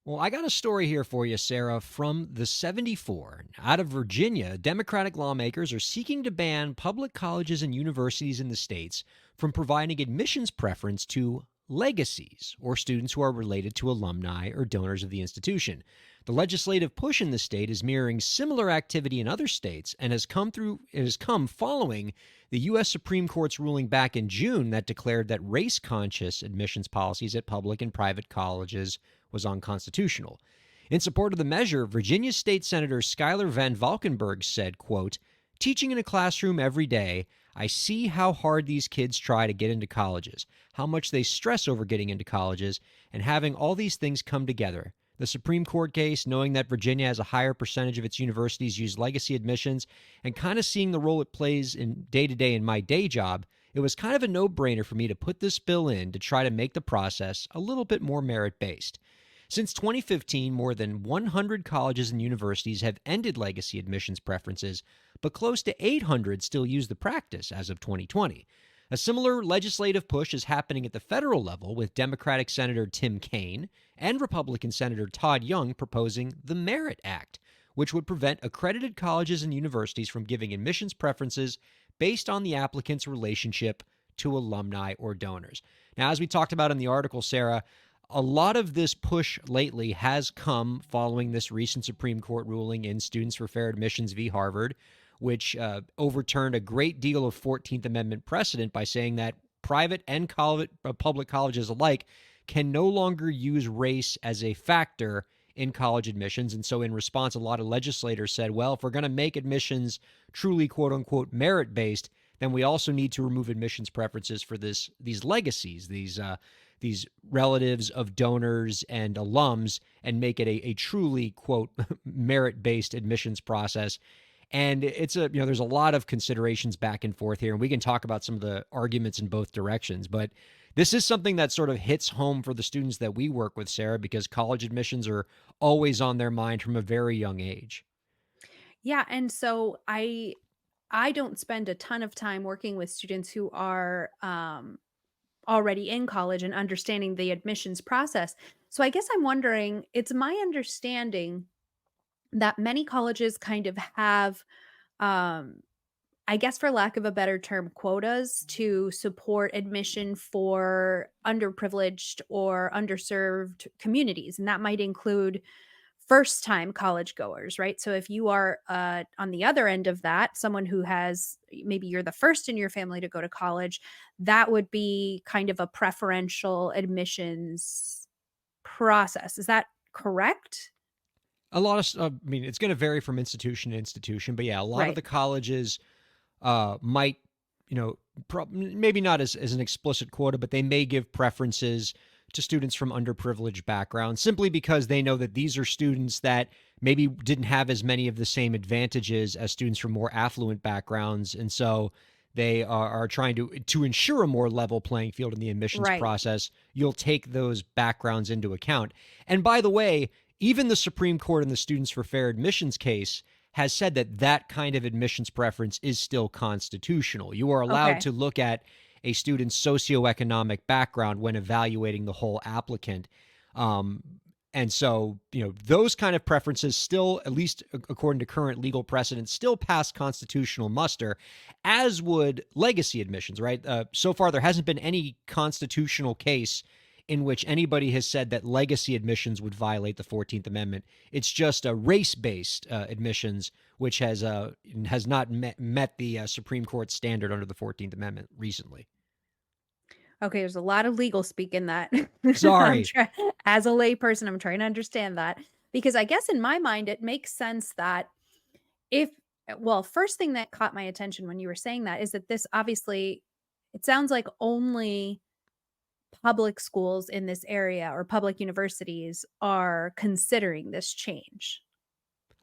Well, I got a story here for you, Sarah, from the 74. Out of Virginia, Democratic lawmakers are seeking to ban public colleges and universities in the states from providing admissions preference to legacies, or students who are related to alumni or donors of the institution. The legislative push in the state is mirroring similar activity in other states and has come following the US Supreme Court's ruling back in June that declared that race-conscious admissions policies at public and private colleges was unconstitutional. In support of the measure, Virginia State Senator Schuyler Van Valkenburg said, quote, "Teaching in a classroom every day, I see how hard these kids try to get into colleges, how much they stress over getting into colleges, and having all these things come together. The Supreme Court case, knowing that Virginia has a higher percentage of its universities use legacy admissions, and kind of seeing the role it plays in day-to-day in my day job, it was kind of a no-brainer for me to put this bill in to try to make the process a little bit more merit-based." Since 2015, more than 100 colleges and universities have ended legacy admissions preferences, but close to 800 still use the practice as of 2020. A similar legislative push is happening at the federal level, with Democratic Senator Tim Kaine and Republican Senator Todd Young proposing the Merit Act, which would prevent accredited colleges and universities from giving admissions preferences based on the applicant's relationship to alumni or donors. Now, as we talked about in the article, Sarah, a lot of this push lately has come following this recent Supreme Court ruling in Students for Fair Admissions v. Harvard, which overturned a great deal of 14th Amendment precedent by saying that private and public colleges alike can no longer use race as a factor in college admissions. And so in response, a lot of legislators said, well, if we're going to make admissions truly, quote unquote, merit-based, then we also need to remove admissions preferences for these legacies, these relatives of donors and alums, and make it a truly, quote, merit-based admissions process. And there's a lot of considerations back and forth here, and we can talk about some of the arguments in both directions. But this is something that sort of hits home for the students that we work with, Sarah, because college admissions are always on their mind from a very young age. Yeah, and so I don't spend a ton of time working with students who are already in college and understanding the admissions process. So I guess I'm wondering, it's my understanding that many colleges kind of have um I guess for lack of a better term, quotas to support admission for underprivileged or underserved communities. And that might include first time college goers, right? So if you are on the other end of that, someone who has maybe you're the first in your family to go to college, that would be kind of a preferential admissions process. Is that correct? A lot I mean, it's going to vary from institution to institution, but yeah, a lot of Right. the colleges might, maybe not as an explicit quota, but they may give preferences to students from underprivileged backgrounds simply because they know that these are students that maybe didn't have as many of the same advantages as students from more affluent backgrounds. And so they are trying to ensure a more level playing field in the admissions Right. process. You'll take those backgrounds into account. And by the way, even the Supreme Court in the Students for Fair Admissions case has said that that kind of admissions preference is still constitutional. You are allowed Okay. to look at a student's socioeconomic background when evaluating the whole applicant. Um, and so, those kind of preferences still, at least according to current legal precedent, still pass constitutional muster, as would legacy admissions, right? So far, there hasn't been any constitutional case in which anybody has said that legacy admissions would violate the 14th Amendment. It's just a race-based admissions, which has not met the Supreme Court standard under the 14th Amendment recently. Okay, there's a lot of legal speak in that. I'm Sorry. try as a layperson, I'm trying to understand that because I guess in my mind it makes sense that if well, first thing that caught my attention when you were saying that is that this obviously it sounds like only public schools in this area or public universities are considering this change.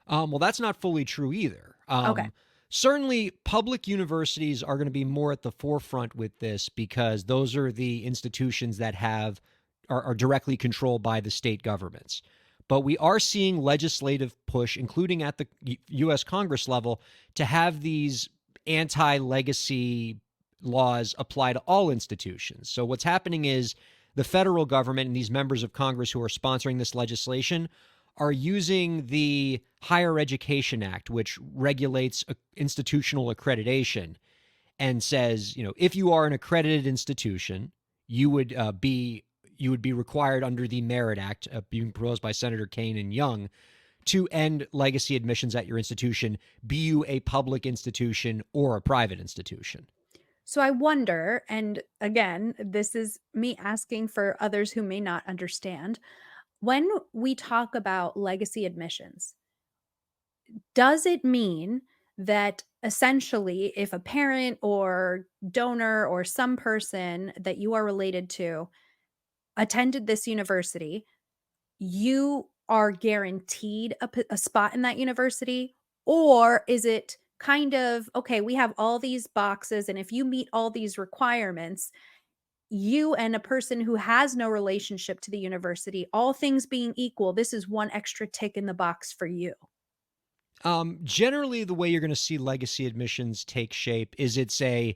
Well, that's not fully true either. Okay. Certainly, public universities are going to be more at the forefront with this because those are the institutions that are directly controlled by the state governments. But we are seeing legislative push, including at the U.S. Congress level, to have these anti-legacy laws apply to all institutions. So what's happening is the federal government and these members of Congress who are sponsoring this legislation are using the Higher Education Act, which regulates institutional accreditation, and says, if you are an accredited institution, you would be required under the Merit Act, being proposed by Senator Kane and Young, to end legacy admissions at your institution, be you a public institution or a private institution. So I wonder, and again, this is me asking for others who may not understand, when we talk about legacy admissions, does it mean that essentially if a parent or donor or some person that you are related to attended this university, you are guaranteed a spot in that university? Or is it kind of, okay, we have all these boxes, and if you meet all these requirements, you and a person who has no relationship to the university, all things being equal, this is one extra tick in the box for you? Generally, the way you're going to see legacy admissions take shape is it's a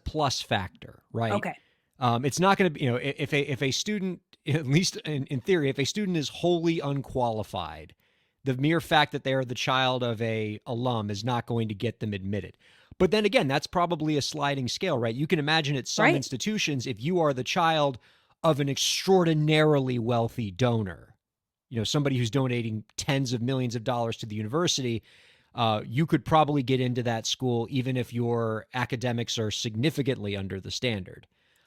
plus factor, right? Okay. It's not going to be, if a student, at least in theory, if a student is wholly unqualified, the mere fact that they are the child of a alum is not going to get them admitted. But then again, that's probably a sliding scale, right? You can imagine at some Right. institutions, if you are the child of an extraordinarily wealthy donor, somebody who's donating tens of millions of dollars to the university, you could probably get into that school even if your academics are significantly under the standard.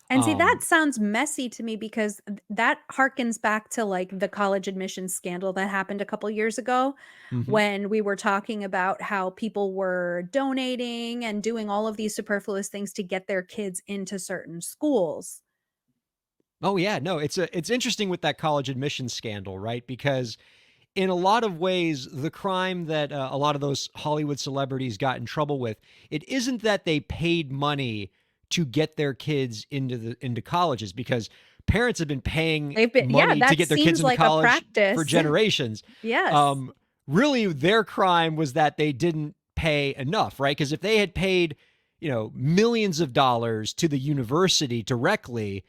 And see, that sounds messy to me because that harkens back to, like, the college admissions scandal that happened a couple years ago Mhm. when we were talking about how people were donating and doing all of these superfluous things to get their kids into certain schools. Oh yeah, no, it's interesting with that college admissions scandal, right? Because in a lot of ways, the crime that a lot of those Hollywood celebrities got in trouble with, it isn't that they paid money to get their kids into colleges, because parents have been paying They've been, yeah, money to that get their kids seems into like a college for practice. generations. Yes. Um, Really, their crime was that they didn't pay enough, right? Because if they had paid, millions of dollars to the university directly,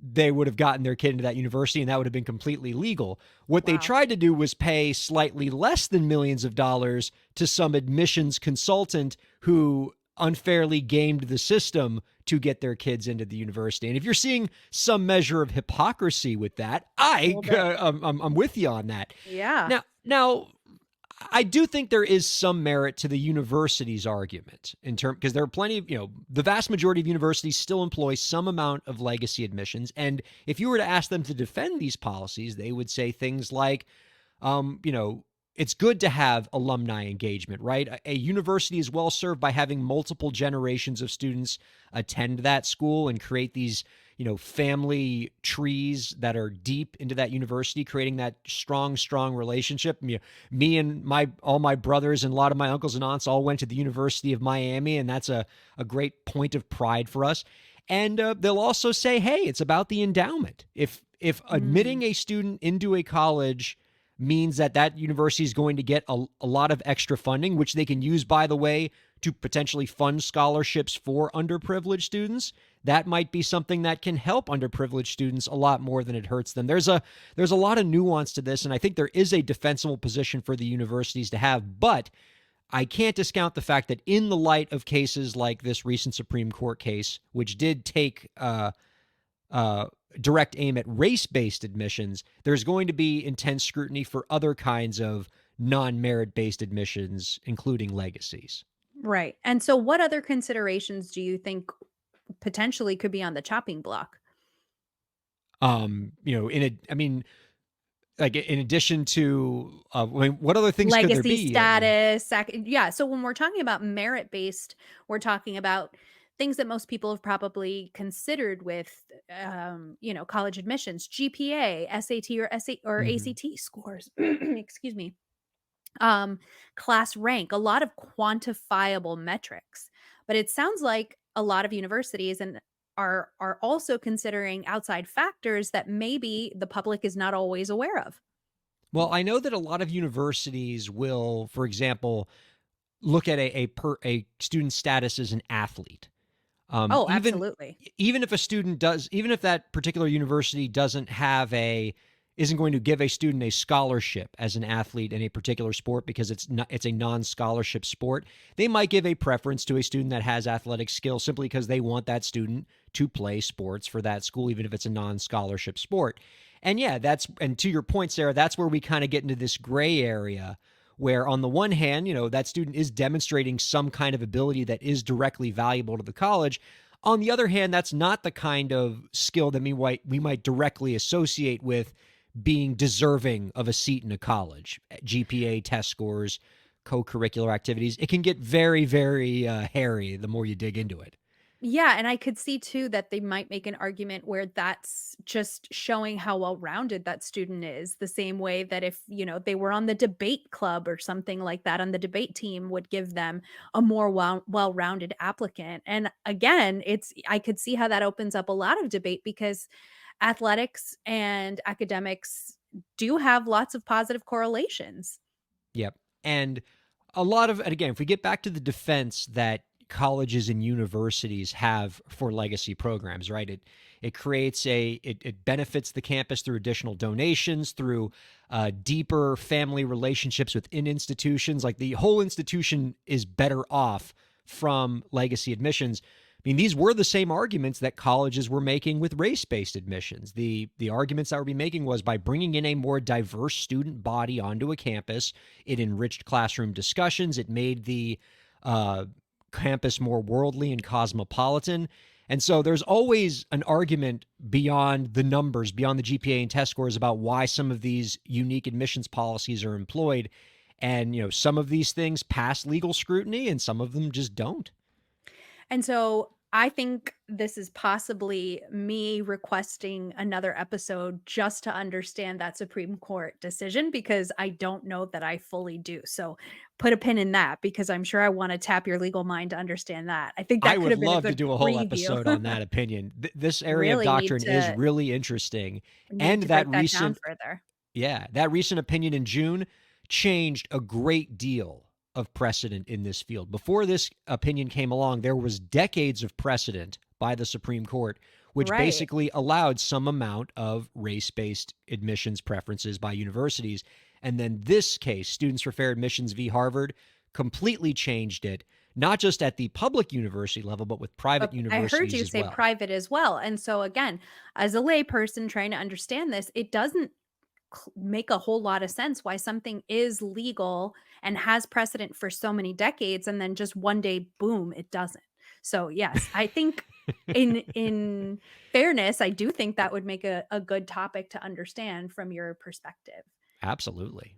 they would have gotten their kid into that university and that would have been completely legal. What they Wow. tried to do was pay slightly less than millions of dollars to some admissions consultant who unfairly gamed the system to get their kids into the university. And if you're seeing some measure of hypocrisy with that, A little bit. I'm with you on that. Yeah. Now, I do think there is some merit to the university's argument in term, because there are plenty of, the vast majority of universities still employ some amount of legacy admissions. And if you were to ask them to defend these policies, they would say things like, it's good to have alumni engagement, right? A university is well served by having multiple generations of students attend that school and create these, family trees that are deep into that university, creating that strong relationship. Me and all my brothers and a lot of my uncles and aunts all went to the University of Miami, and that's a great point of pride for us. And they'll also say, hey, it's about the endowment. If Mm. admitting a student into a college means that university is going to get a lot of extra funding, which they can use, by the way, to potentially fund scholarships for underprivileged students, that might be something that can help underprivileged students a lot more than it hurts them. There's a lot of nuance to this, and I think there is a defensible position for the universities to have, but I can't discount the fact that in the light of cases like this recent Supreme Court case, which did take uh, direct aim at race-based admissions, there's going to be intense scrutiny for other kinds of non-merit-based admissions, including legacies. Right. And so what other considerations do you think potentially could be on the chopping block? I mean, like in addition to, what other things could there Legacy be? I mean, status, yeah, so when we're talking about merit-based, we're talking about things that most people have probably considered with, college admissions, GPA, SAT or mhm. ACT scores, excuse me, um, class rank, a lot of quantifiable metrics. But it sounds like a lot of universities and are also considering outside factors that maybe the public is not always aware of. Well, I know that a lot of universities will, for example, look at a student's status as an athlete. Oh, Even absolutely. even if a student does, even if that particular university doesn't have a isn't going to give a student a scholarship as an athlete in a particular sport because it's a non-scholarship sport, they might give a preference to a student that has athletic skill simply because they want that student to play sports for that school, even if it's a non-scholarship sport. And yeah, and to your point, Sarah, that's where we kind of get into this gray area where on the one hand, that student is demonstrating some kind of ability that is directly valuable to the college. On the other hand, that's not the kind of skill that we might directly associate with being deserving of a seat in a college. GPA, test scores, co-curricular activities. It can get very, very hairy the more you dig into it. Yeah, and I could see too that they might make an argument where that's just showing how well-rounded that student is, the same way that if, they were on the debate club or something like that on the debate team would give them a more well-rounded applicant. And again, I could see how that opens up a lot of debate because athletics and academics do have lots of positive correlations. Yep. And and again, if we get back to the defense that colleges and universities have for legacy programs, right? It benefits the campus through additional donations, through deeper family relationships within institutions. Like the whole institution is better off from legacy admissions. I mean, these were the same arguments that colleges were making with race-based admissions. The arguments that were being making was by bringing in a more diverse student body onto a campus, it enriched classroom discussions, it made the uh, campus more worldly and cosmopolitan. And so there's always an argument beyond the numbers, beyond the GPA and test scores about why some of these unique admissions policies are employed. And, some of these things pass legal scrutiny and some of them just don't. And so I think this is possibly me requesting another episode just to understand that Supreme Court decision because I don't know that I fully do. So put a pin in that because I'm sure I want to tap your legal mind to understand that. I think I that could would have been a love to good do a whole preview. episode on that opinion. This area of Really doctrine is really interesting. need And to that break that down recent further. Yeah, that recent opinion in June changed a great deal of precedent in this field. Before this opinion came along, there was decades of precedent by the Supreme Court, which Right. basically allowed some amount of race based admissions preferences by universities. And then this case, Students for Fair Admissions v. Harvard, completely changed it, not just at the public university level, but with private But I heard universities you as say well. private as well. And so again, as a layperson trying to understand this, it doesn't make a whole lot of sense why something is legal and has precedent for so many decades and then just one day boom it doesn't. So yes, I think in fairness, I do think that would make a good topic to understand from your perspective. Absolutely.